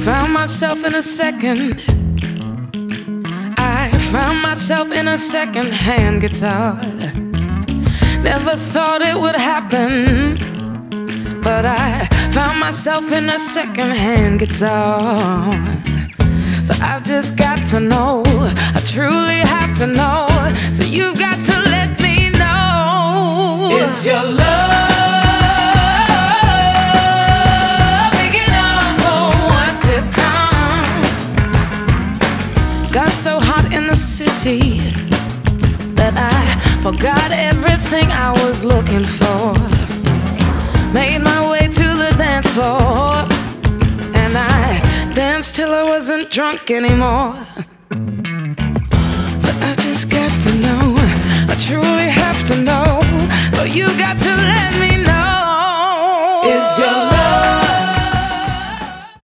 found myself in a second. I found myself in a second-hand guitar. Never thought it would happen, but I found myself in a second-hand guitar. So I've just got to know, I truly have to know. So you've got to let me know. Is your love big enough for what's to come? Got so hot in the city that I forgot everything I was looking for. Made my way to the dance floor, and I danced till I wasn't drunk anymore. So I just got to know, I truly have to know. So you got to let me know. Is your love